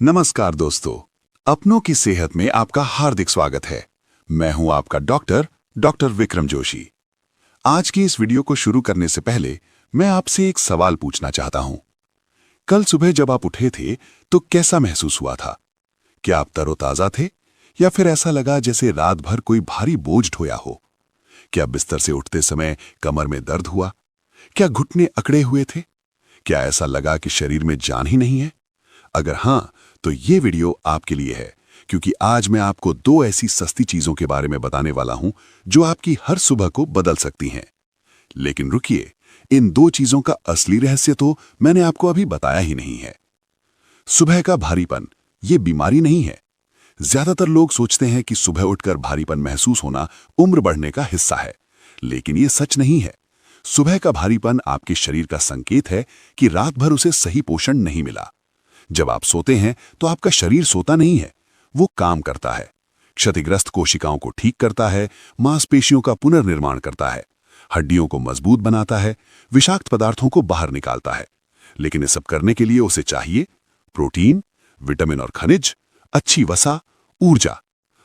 नमस्कार दोस्तों, अपनों की सेहत में आपका हार्दिक स्वागत है। मैं हूं आपका डॉक्टर विक्रम जोशी। आज की इस वीडियो को शुरू करने से पहले मैं आपसे एक सवाल पूछना चाहता हूं। कल सुबह जब आप उठे थे तो कैसा महसूस हुआ था? क्या आप तरोताजा थे या फिर ऐसा लगा जैसे रात भर कोई भारी बोझ ढोया हो? क्या बिस्तर से उठते समय कमर में दर्द हुआ? क्या घुटने अकड़े हुए थे? क्या ऐसा लगा कि शरीर में जान ही नहीं है? अगर हां, तो ये वीडियो आपके लिए है, क्योंकि आज मैं आपको दो ऐसी सस्ती चीजों के बारे में बताने वाला हूं जो आपकी हर सुबह को बदल सकती हैं। लेकिन रुकिए, इन दो चीजों का असली रहस्य तो मैंने आपको अभी बताया ही नहीं है। सुबह का भारीपन ये बीमारी नहीं है। ज्यादातर लोग सोचते हैं कि सुबह उठकर भारीपन महसूस होना उम्र बढ़ने का हिस्सा है, लेकिन ये सच नहीं है। सुबह का भारीपन आपके शरीर का संकेत है कि रात भर उसे सही पोषण नहीं मिला। जब आप सोते हैं तो आपका शरीर सोता नहीं है, वो काम करता है। क्षतिग्रस्त कोशिकाओं को ठीक करता है, मांसपेशियों का पुनर्निर्माण करता है, हड्डियों को मजबूत बनाता है, विषाक्त पदार्थों को बाहर निकालता है। लेकिन ये सब करने के लिए उसे चाहिए प्रोटीन, विटामिन और खनिज, अच्छी वसा, ऊर्जा।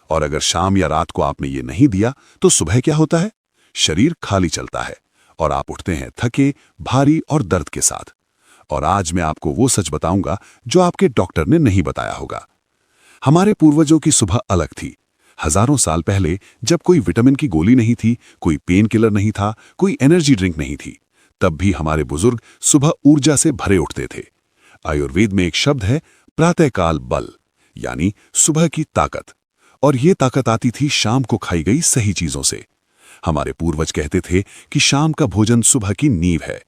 और अगर शाम या रात को आपने ये नहीं दिया तो सुबह क्या होता है? शरीर खाली चलता है और आप उठते हैं थके, भारी और दर्द के साथ। और आज मैं आपको वो सच बताऊंगा जो आपके डॉक्टर ने नहीं बताया होगा। हमारे पूर्वजों की सुबह अलग थी। हजारों साल पहले जब कोई विटामिन की गोली नहीं थी, कोई पेन किलर नहीं था, कोई एनर्जी ड्रिंक नहीं थी, तब भी हमारे बुजुर्ग सुबह ऊर्जा से भरे उठते थे। आयुर्वेद में एक शब्द है प्रातःकाल बल, यानी सुबह की ताकत। और ये ताकत आती थी शाम को खाई गई सही चीजों से। हमारे पूर्वज कहते थे कि शाम का भोजन सुबह की नींव है।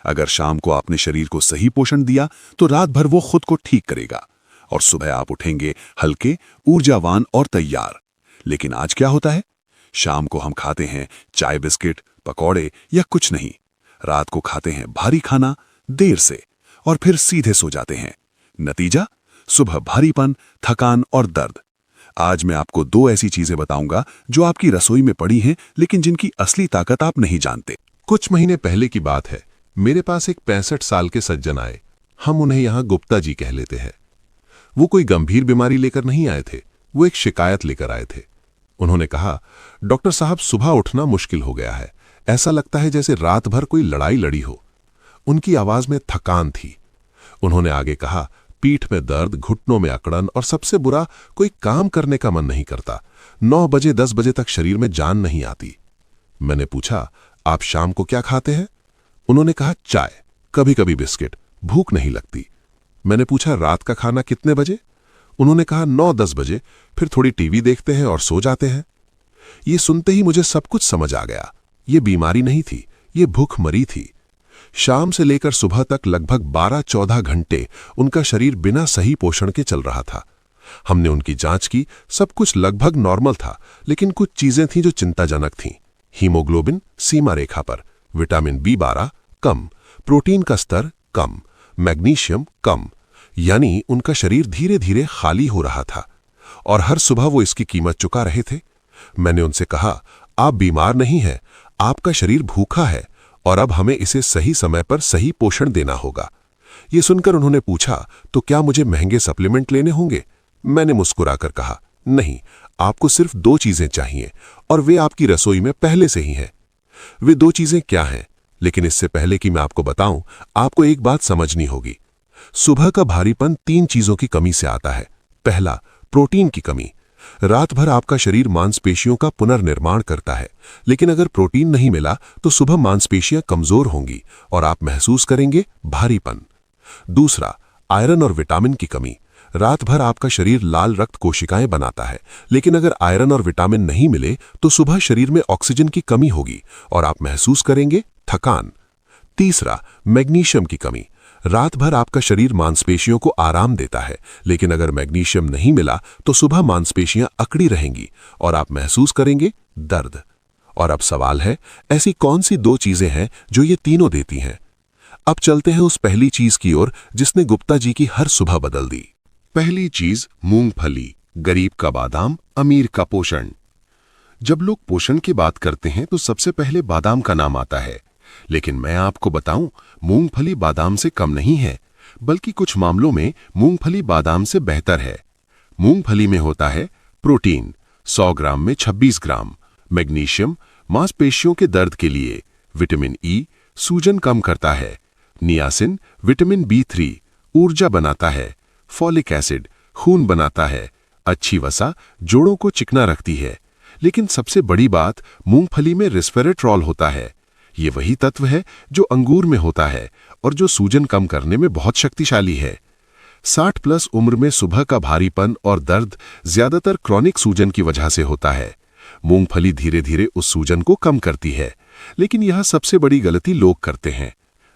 अगर शाम को आपने शरीर को सही पोषण दिया तो रात भर वो खुद को ठीक करेगा और सुबह आप उठेंगे हल्के, ऊर्जावान और तैयार। लेकिन आज क्या होता है? शाम को हम खाते हैं चाय, बिस्किट, पकौड़े या कुछ नहीं। रात को खाते हैं भारी खाना देर से और फिर सीधे सो जाते हैं। नतीजा, सुबह भारीपन, थकान और दर्द। आज मैं आपको दो ऐसी चीजें बताऊंगा जो आपकी रसोई में पड़ी हैं, लेकिन जिनकी असली ताकत आप नहीं जानते। कुछ महीने पहले की बात है। मेरे पास एक 65 साल के सज्जन आए। हम उन्हें यहां गुप्ता जी कह लेते हैं। वो कोई गंभीर बीमारी लेकर नहीं आए थे, वो एक शिकायत लेकर आए थे। उन्होंने कहा, डॉक्टर साहब, सुबह उठना मुश्किल हो गया है। ऐसा लगता है जैसे रात भर कोई लड़ाई लड़ी हो। उनकी आवाज में थकान थी। उन्होंने आगे कहा, पीठ में दर्द, घुटनों में अकड़न और सबसे बुरा, कोई काम करने का मन नहीं करता। 9 बजे 10 बजे तक शरीर में जान नहीं आती। मैंने पूछा, आप शाम को क्या खाते हैं? उन्होंने कहा, चाय, कभी कभी बिस्किट, भूख नहीं लगती। मैंने पूछा, रात का खाना कितने बजे? उन्होंने कहा, 9-10 बजे, फिर थोड़ी टीवी देखते हैं और सो जाते हैं। ये सुनते ही मुझे सब कुछ समझ आ गया। ये बीमारी नहीं थी, ये भूखमरी थी। शाम से लेकर सुबह तक लगभग 12-14 घंटे उनका शरीर बिना सही पोषण के चल रहा था। हमने उनकी जांच की, सब कुछ लगभग नॉर्मल था, लेकिन कुछ चीजें थीं जो चिंताजनक थीं। हीमोग्लोबिन सीमा रेखा पर, विटामिन B12 कम, प्रोटीन का स्तर कम, मैग्नीशियम कम, यानी उनका शरीर धीरे धीरे खाली हो रहा था और हर सुबह वो इसकी कीमत चुका रहे थे। मैंने उनसे कहा, आप बीमार नहीं हैं, आपका शरीर भूखा है और अब हमें इसे सही समय पर सही पोषण देना होगा। ये सुनकर उन्होंने पूछा, तो क्या मुझे महंगे सप्लीमेंट लेने होंगे? मैंने मुस्कुराकर कहा, नहीं, आपको सिर्फ 2 चीजें चाहिए और वे आपकी रसोई में पहले से ही हैं। वे 2 चीजें क्या हैं? लेकिन इससे पहले कि मैं आपको बताऊं, आपको एक बात समझनी होगी। सुबह का भारीपन 3 चीजों की कमी से आता है। पहला, प्रोटीन की कमी। रात भर आपका शरीर मांसपेशियों का पुनर्निर्माण करता है, लेकिन अगर प्रोटीन नहीं मिला तो सुबह मांसपेशियां कमजोर होंगी और आप महसूस करेंगे भारीपन। दूसरा, आयरन और विटामिन की कमी। रात भर आपका शरीर लाल रक्त कोशिकाएं बनाता है, लेकिन अगर आयरन और विटामिन नहीं मिले तो सुबह शरीर में ऑक्सीजन की कमी होगी और आप महसूस करेंगे थकान। तीसरा, मैग्नीशियम की कमी। रात भर आपका शरीर मांसपेशियों को आराम देता है, लेकिन अगर मैग्नीशियम नहीं मिला तो सुबह मांसपेशियां अकड़ी रहेंगी और आप महसूस करेंगे दर्द। और अब सवाल है, ऐसी कौन सी 2 चीजें हैं जो ये तीनों देती हैं? अब चलते हैं उस पहली चीज की ओर जिसने गुप्ता जी की हर सुबह बदल दी। पहली चीज, मूंगफली, गरीब का बादाम, अमीर का पोषण। जब लोग पोषण की बात करते हैं तो सबसे पहले बादाम का नाम आता है, लेकिन मैं आपको बताऊं, मूंगफली बादाम से कम नहीं है। बल्कि कुछ मामलों में मूंगफली बादाम से बेहतर है। मूंगफली में होता है प्रोटीन 100 ग्राम में 26 ग्राम, मैग्नीशियम मांसपेशियों के दर्द के लिए, विटामिन ई सूजन कम करता है, नियासिन विटामिन B3 ऊर्जा बनाता है, फॉलिक एसिड खून बनाता है, अच्छी वसा जोड़ों को चिकना रखती है। लेकिन सबसे बड़ी बात, मूंगफली में रेस्वेरेट्रॉल होता है। ये वही तत्व है जो अंगूर में होता है और जो सूजन कम करने में बहुत शक्तिशाली है। 60+ उम्र में सुबह का भारीपन और दर्द ज्यादातर क्रॉनिक सूजन की वजह से होता है। मूंगफली धीरे धीरे उस सूजन को कम करती है। लेकिन यह सबसे बड़ी गलती लोग करते हैं।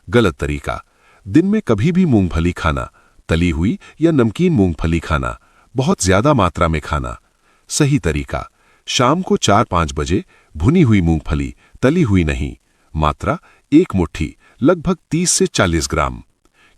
गलत तरीका, दिन में कभी भी मूंगफली खाना, तली हुई या नमकीन मूंगफली खाना, बहुत ज्यादा मात्रा में खाना। सही तरीका, शाम को 4-5 बजे भुनी हुई मूंगफली, तली हुई नहीं, मात्रा 1 मुट्ठी लगभग 30 से 40 ग्राम।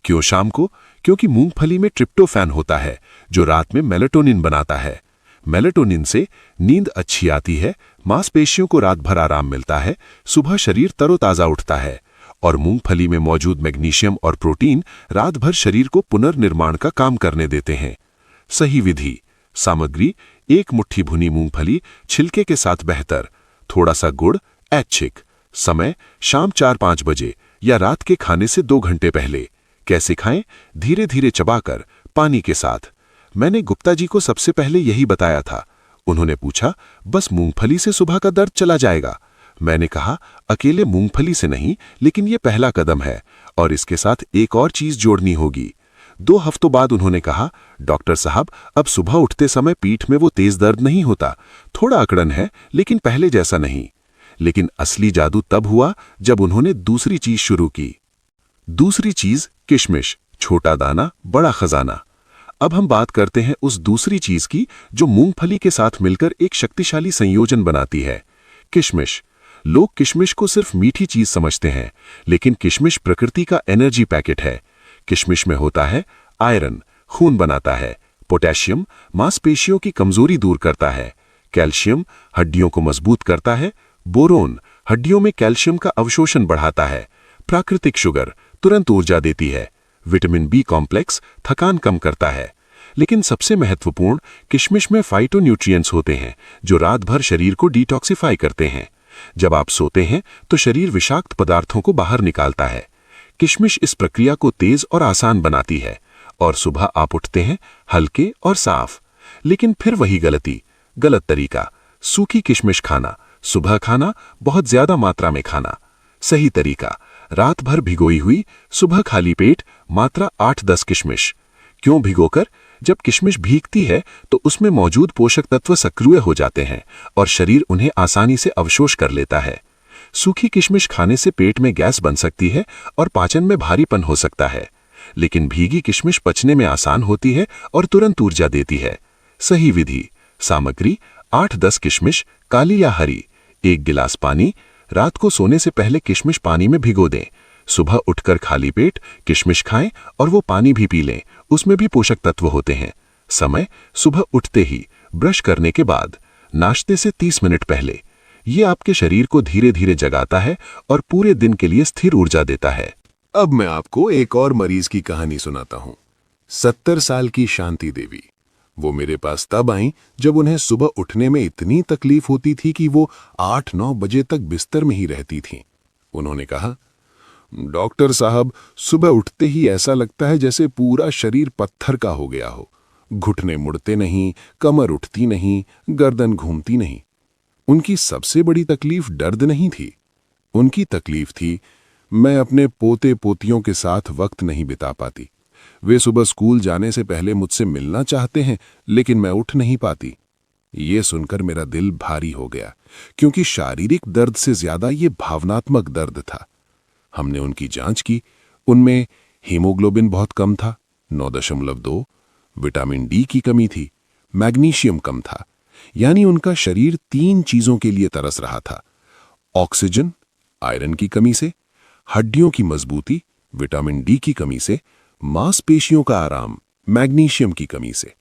क्यों शाम को? क्योंकि मूंगफली में ट्रिप्टोफैन होता है जो रात में मेलाटोनिन बनाता है। मेलाटोनिन से नींद अच्छी आती है, मांसपेशियों को रात भर आराम मिलता है, सुबह शरीर तरोताजा उठता है। और मूंगफली में मौजूद मैग्नीशियम और प्रोटीन रात भर शरीर को पुनर्निर्माण का काम करने देते हैं। सही विधि, सामग्री 1 मुट्ठी भुनी मूंगफली छिलके के साथ बेहतर, थोड़ा सा गुड़, ऐच्छिक। समय शाम 4-5 बजे या रात के खाने से 2 घंटे पहले। कैसे खाएं? धीरे धीरे चबाकर, पानी के साथ। मैंने गुप्ता जी को सबसे पहले यही बताया था। उन्होंने पूछा, बस मूंगफली से सुबह का दर्द चला जाएगा? मैंने कहा, अकेले मूंगफली से नहीं, लेकिन यह पहला कदम है और इसके साथ एक और चीज जोड़नी होगी। 2 हफ्तों बाद उन्होंने कहा, डॉक्टर साहब, अब सुबह उठते समय पीठ में वो तेज दर्द नहीं होता, थोड़ा अकड़न है, लेकिन पहले जैसा नहीं। लेकिन असली जादू तब हुआ जब उन्होंने दूसरी चीज शुरू की। दूसरी चीज किशमिश, छोटा दाना बड़ा खजाना। अब हम बात करते हैं उस दूसरी चीज की जो मूंगफली के साथ मिलकर एक शक्तिशाली संयोजन बनाती है, किशमिश। लोग किशमिश को सिर्फ मीठी चीज समझते हैं, लेकिन किशमिश प्रकृति का एनर्जी पैकेट है। किशमिश में होता है आयरन, खून बनाता है, पोटेशियम मांसपेशियों की कमजोरी दूर करता है, कैल्शियम हड्डियों को मजबूत करता है, बोरोन हड्डियों में कैल्शियम का अवशोषण बढ़ाता है, प्राकृतिक शुगर तुरंत ऊर्जा देती है, विटामिन बी कॉम्प्लेक्स थकान कम करता है। लेकिन सबसे महत्वपूर्ण, किशमिश में फाइटोन्यूट्रिएंट्स होते हैं जो रात भर शरीर को डिटॉक्सिफाई करते हैं। जब आप सोते हैं तो शरीर विषाक्त पदार्थों को बाहर निकालता है। किशमिश इस प्रक्रिया को तेज और आसान बनाती है और सुबह आप उठते हैं हल्के और साफ। लेकिन फिर वही गलती, गलत तरीका, सूखी किशमिश खाना, सुबह खाना, बहुत ज्यादा मात्रा में खाना। सही तरीका, रात भर भिगोई हुई, सुबह खाली पेट, मात्रा 8-10 किशमिश। क्यों भिगोकर? जब किशमिश भीगती है तो उसमें मौजूद पोषक तत्व सक्रिय हो जाते हैं और शरीर उन्हें आसानी से अवशोष कर लेता है। सूखी किशमिश खाने से पेट में गैस बन सकती है और पाचन में भारीपन हो सकता है, लेकिन भीगी किशमिश पचने में आसान होती है और तुरंत ऊर्जा देती है। सही विधि, सामग्री 8-10 किशमिश, काली या हरी, 1 गिलास पानी। रात को सोने से पहले किशमिश पानी में भिगो दें। सुबह उठकर खाली पेट किशमिश खाएं और वो पानी भी पी लें, उसमें भी पोषक तत्व होते हैं। समय सुबह उठते ही, ब्रश करने के बाद, नाश्ते से 30 मिनट पहले। ये आपके शरीर को धीरे धीरे जगाता है और पूरे दिन के लिए स्थिर ऊर्जा देता है। अब मैं आपको एक और मरीज की कहानी सुनाता हूं। 70 साल की शांति देवी। वो मेरे पास तब आई जब उन्हें सुबह उठने में इतनी तकलीफ होती थी कि वो 8-9 बजे तक बिस्तर में ही रहती थीं। उन्होंने कहा, डॉक्टर साहब, सुबह उठते ही ऐसा लगता है जैसे पूरा शरीर पत्थर का हो गया हो। घुटने मुड़ते नहीं, कमर उठती नहीं, गर्दन घूमती नहीं। उनकी सबसे बड़ी तकलीफ दर्द नहीं थी, उनकी तकलीफ थी, मैं अपने पोते पोतियों के साथ वक्त नहीं बिता पाती। वे सुबह स्कूल जाने से पहले मुझसे मिलना चाहते हैं, लेकिन मैं उठ नहीं पाती। ये सुनकर मेरा दिल भारी हो गया, क्योंकि शारीरिक दर्द से ज्यादा ये भावनात्मक दर्द था। हमने उनकी जांच की, उनमें हीमोग्लोबिन बहुत कम था, 9.2, विटामिन डी की कमी थी, मैग्नीशियम कम था, यानी उनका शरीर 3 चीजों के लिए तरस रहा था। ऑक्सीजन, आयरन की कमी से, हड्डियों की मजबूती, विटामिन डी की कमी से, मांसपेशियों का आराम, मैग्नीशियम की कमी से।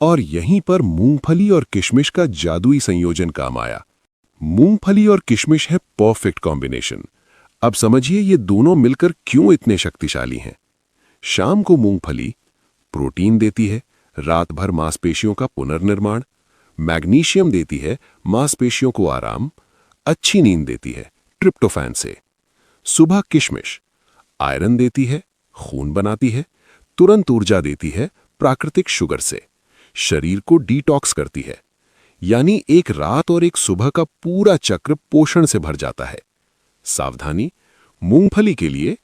और यहीं पर मूंगफली और किशमिश का जादुई संयोजन काम आया। मूंगफली और किशमिश है परफेक्ट कॉम्बिनेशन। अब समझिए ये दोनों मिलकर क्यों इतने शक्तिशाली हैं। शाम को मूंगफली प्रोटीन देती है, रात भर मांसपेशियों का पुनर्निर्माण। मैग्नीशियम देती है, मांसपेशियों को आराम। अच्छी नींद देती है ट्रिप्टोफैन से। सुबह किशमिश आयरन देती है, खून बनाती है। तुरंत ऊर्जा देती है प्राकृतिक शुगर से। शरीर को डिटॉक्स करती है। यानी एक रात और एक सुबह का पूरा चक्र पोषण से भर जाता है। सावधानी, मूंगफली के लिए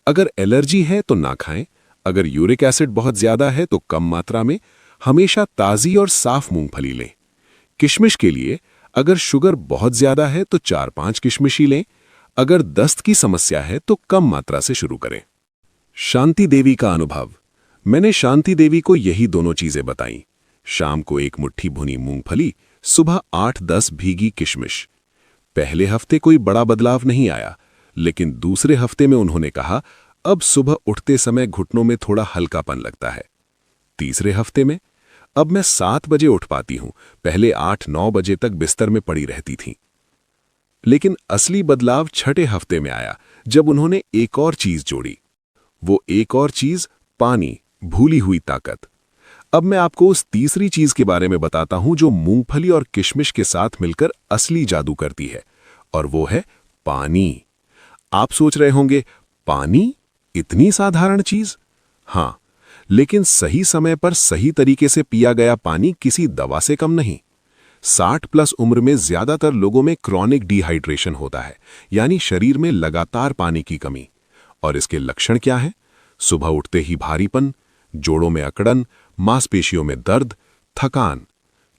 अगर एलर्जी है तो ना खाएं। अगर यूरिक एसिड बहुत ज्यादा है तो कम मात्रा में। हमेशा ताजी और साफ मूंगफली लें। किशमिश के लिए अगर शुगर बहुत ज्यादा है तो 4-5 किशमिश ही लें। अगर दस्त की समस्या है तो कम मात्रा से शुरू करें। शांति देवी का अनुभव। मैंने शांति देवी को यही दोनों चीजें बताईं। शाम को 1 मुट्ठी भुनी मूंगफली, सुबह 8-10 भीगी किशमिश। पहले हफ्ते कोई बड़ा बदलाव नहीं आया, लेकिन दूसरे हफ्ते में उन्होंने कहा, अब सुबह उठते समय घुटनों में थोड़ा हल्कापन लगता है। तीसरे हफ्ते में, अब मैं 7 बजे उठ पाती हूं, पहले 8-9 बजे तक बिस्तर में पड़ी रहती थीं। लेकिन असली बदलाव छठे हफ्ते में आया, जब उन्होंने एक और चीज जोड़ी। वो एक और चीज, पानी, भूली हुई ताकत। अब मैं आपको उस तीसरी चीज के बारे में बताता हूं जो मूंगफली और किशमिश के साथ मिलकर असली जादू करती है, और वो है पानी। आप सोच रहे होंगे, पानी? इतनी साधारण चीज? हां, लेकिन सही समय पर सही तरीके से पिया गया पानी किसी दवा से कम नहीं। 60+ उम्र में ज्यादातर लोगों में क्रॉनिक डिहाइड्रेशन होता है, यानी शरीर में लगातार पानी की कमी। और इसके लक्षण क्या हैं? सुबह उठते ही भारीपन, जोड़ों में अकड़न, मांसपेशियों में दर्द, थकान।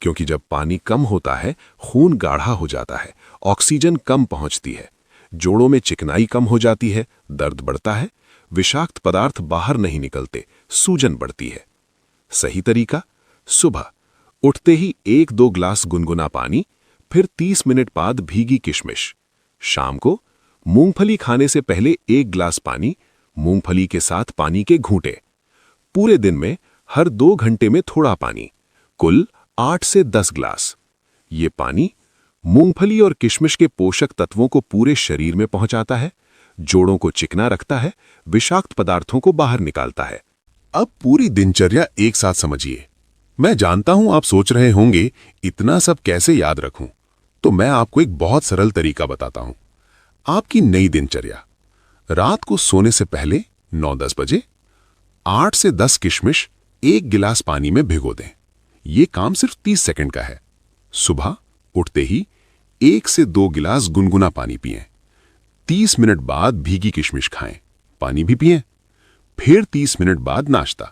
क्योंकि जब पानी कम होता है, खून गाढ़ा हो जाता है, ऑक्सीजन कम पहुंचती है, जोड़ों में चिकनाई कम हो जाती है, दर्द बढ़ता है, विषाक्त पदार्थ बाहर नहीं निकलते, सूजन बढ़ती है। सही तरीका? सुबह उठते ही 1-2 ग्लास गुनगुना पानी, फिर 30 मिनट बाद भीगी किशमिश। शाम को मूंगफली खाने से पहले 1 ग्लास पानी, मूंगफली के साथ पानी के घूंटे। पूरे दिन में हर 2 घंटे में थोड़ा पानी, कुल 8 से 10 ग्लास। ये पानी मूंगफली और किशमिश के पोषक तत्वों को पूरे शरीर में पहुंचाता है, जोड़ों को चिकना रखता है, विषाक्त पदार्थों को बाहर निकालता है। अब पूरी दिनचर्या एक साथ समझिए। मैं जानता हूं आप सोच रहे होंगे, इतना सब कैसे याद रखूं? तो मैं आपको एक बहुत सरल तरीका बताता हूं। आपकी नई दिनचर्या। रात को सोने से पहले 9-10 बजे 8 से 10 किशमिश 1 गिलास पानी में भिगो दें। यह काम सिर्फ 30 सेकंड का है। सुबह उठते ही 1 से 2 गिलास गुनगुना पानी पिएं। 30 मिनट बाद भीगी किशमिश खाएं, पानी भी पिएं। फिर 30 मिनट बाद नाश्ता।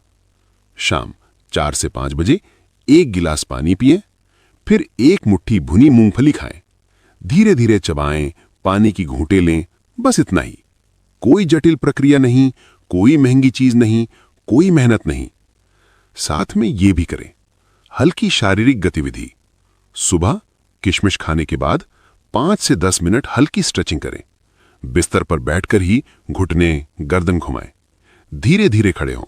शाम 4 से 5 बजे 1 गिलास पानी पिएं, फिर 1 मुट्ठी भुनी मूंगफली खाएं। धीरे धीरे चबाएं, पानी की घूंटे लें, बस इतना ही। कोई जटिल प्रक्रिया नहीं, कोई महंगी चीज नहीं, कोई मेहनत नहीं। साथ में ये भी करें, हल्की शारीरिक गतिविधि। सुबह किशमिश खाने के बाद 5 से 10 मिनट हल्की स्ट्रेचिंग करें। बिस्तर पर बैठकर ही घुटने, गर्दन घुमाएं। धीरे धीरे खड़े हों।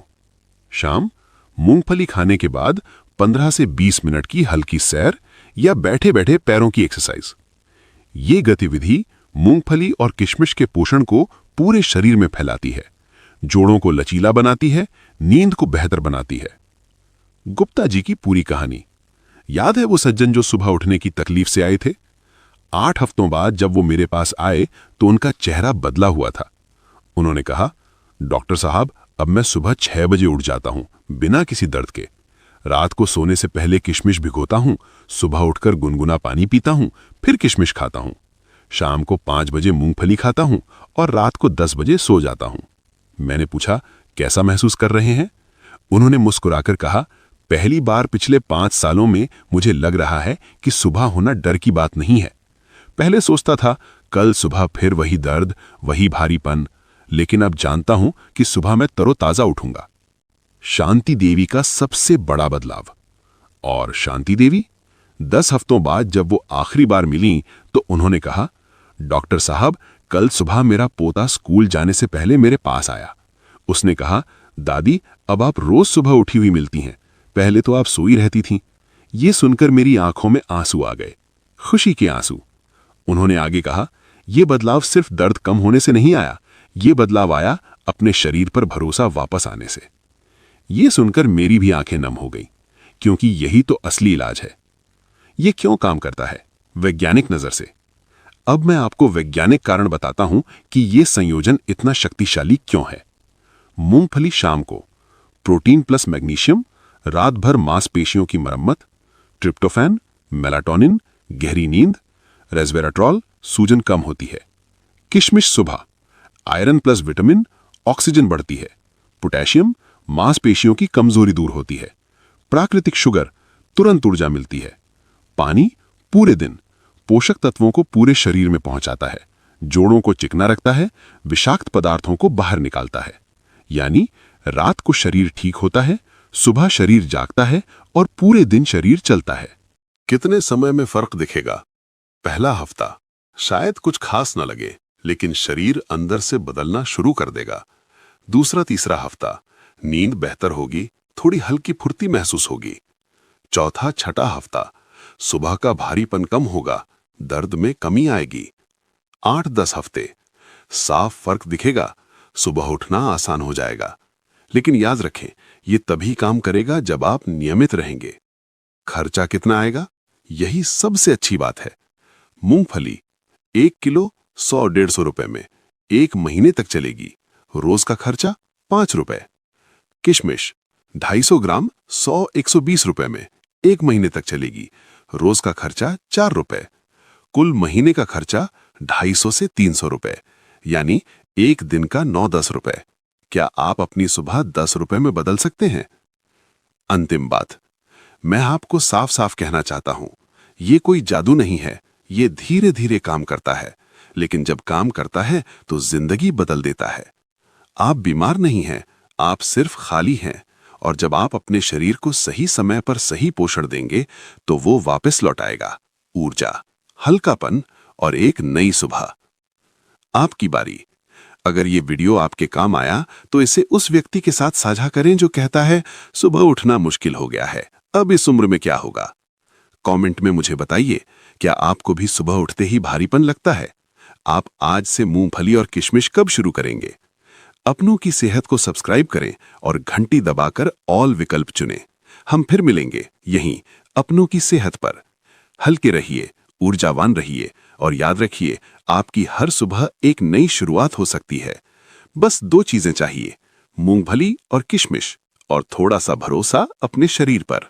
शाम मूंगफली खाने के बाद 15 से 20 मिनट की हल्की सैर या बैठे बैठे पैरों की एक्सरसाइज। ये गतिविधि मूंगफली और किशमिश के पोषण को पूरे शरीर में फैलाती है, जोड़ों को लचीला बनाती है, नींद को बेहतर बनाती है। गुप्ता जी की पूरी कहानी याद है? वो सज्जन जो सुबह उठने की तकलीफ से आए थे। 8 हफ्तों बाद जब वो मेरे पास आए तो उनका चेहरा बदला हुआ था। उन्होंने कहा, डॉक्टर साहब, अब मैं सुबह 6 बजे उठ जाता हूं बिना किसी दर्द के। रात को सोने से पहले किशमिश भिगोता हूं, सुबह उठकर गुनगुना पानी पीता हूं, फिर किशमिश खाता हूं। शाम को 5 बजे मूंगफली खाता हूं और रात को 10 बजे सो जाता हूं। मैंने पूछा, कैसा महसूस कर रहे हैं? उन्होंने मुस्कुराकर कहा, पहली बार पिछले 5 सालों में मुझे लग रहा है कि सुबह होना डर की बात नहीं है। पहले सोचता था कल सुबह फिर वही दर्द, वही भारीपन, लेकिन अब जानता हूं कि सुबह मैं तरोताजा उठूंगा। शांति देवी का सबसे बड़ा बदलाव। और शांति देवी 10 हफ्तों बाद जब वो आखिरी बार मिली तो उन्होंने कहा, डॉक्टर साहब, कल सुबह मेरा पोता स्कूल जाने से पहले मेरे पास आया। उसने कहा, दादी, अब आप रोज सुबह उठी हुई मिलती हैं, पहले तो आप सोई रहती थीं। ये सुनकर मेरी आंखों में आंसू आ गए, खुशी के आंसू। उन्होंने आगे कहा, यह बदलाव सिर्फ दर्द कम होने से नहीं आया, ये बदलाव आया अपने शरीर पर भरोसा वापस आने से। ये सुनकर मेरी भी आंखें नम हो गईं, क्योंकि यही तो असली इलाज है। ये क्यों काम करता है? वैज्ञानिक नजर से। अब मैं आपको वैज्ञानिक कारण बताता हूं कि यह संयोजन इतना शक्तिशाली क्यों है। मूंगफली शाम को, प्रोटीन प्लस मैग्नीशियम, रात भर मांसपेशियों की मरम्मत, ट्रिप्टोफैन, मेलाटोनिन, गहरी नींद, रेस्वेराट्रॉल, सूजन कम होती है। किशमिश सुबह, आयरन प्लस विटामिन, ऑक्सीजन बढ़ती है। पोटेशियम, मांसपेशियों की कमजोरी दूर होती है। प्राकृतिक शुगर, तुरंत ऊर्जा मिलती है। पानी, पूरे दिन पोषक तत्वों को पूरे शरीर में पहुंचाता है, जोड़ों को चिकना रखता है, विषाक्त पदार्थों को बाहर निकालता है। यानी रात को शरीर ठीक होता है, सुबह शरीर जागता है और पूरे दिन शरीर चलता है। कितने समय में फर्क दिखेगा? पहला हफ्ता शायद कुछ खास न लगे, लेकिन शरीर अंदर से बदलना शुरू कर देगा। दूसरा तीसरा हफ्ता नींद बेहतर होगी, थोड़ी हल्की फुर्ती महसूस होगी। चौथा छठा हफ्ता सुबह का भारीपन कम होगा, दर्द में कमी आएगी। 8-10 हफ्ते साफ फर्क दिखेगा, सुबह उठना आसान हो जाएगा। लेकिन याद रखें, ये तभी काम करेगा जब आप नियमित रहेंगे। खर्चा कितना आएगा? यही सबसे अच्छी बात है। मूंगफली 1 किलो 100-150 रुपए में 1 महीने तक चलेगी। रोज का खर्चा 5 रुपए। किशमिश 250 ग्राम 100-120 रुपए में 1 महीने तक चलेगी। रोज का खर्चा 4 रुपए। कुल महीने का खर्चा 250 से 300 रुपए, यानी एक दिन का 9-10 रुपए। क्या आप अपनी सुबह 10 रुपए में बदल सकते हैं? अंतिम बात, मैं आपको साफ साफ कहना चाहता हूं, ये कोई जादू नहीं है। ये धीरे धीरे काम करता है, लेकिन जब काम करता है तो जिंदगी बदल देता है। आप बीमार नहीं हैं, आप सिर्फ खाली हैं। और जब आप अपने शरीर को सही समय पर सही पोषण देंगे तो वो वापस लौट आएगा। ऊर्जा, हल्कापन और एक नई सुबह। आपकी बारी। अगर ये वीडियो आपके काम आया तो इसे उस व्यक्ति के साथ साझा करें जो कहता है सुबह उठना मुश्किल हो गया है, अब इस उम्र में क्या होगा। कमेंट में मुझे बताइए, क्या आपको भी सुबह उठते ही भारीपन लगता है? आप आज से मूंगफली और किशमिश कब शुरू करेंगे? अपनों की सेहत को सब्सक्राइब करें और घंटी दबाकर ऑल विकल्प चुनें। हम फिर मिलेंगे यहीं अपनों की सेहत पर। हल्के रहिए, ऊर्जावान रहिए और याद रखिए, आपकी हर सुबह एक नई शुरुआत हो सकती है। बस 2 चीजें चाहिए, मूंगफली और किशमिश और थोड़ा सा भरोसा अपने शरीर पर।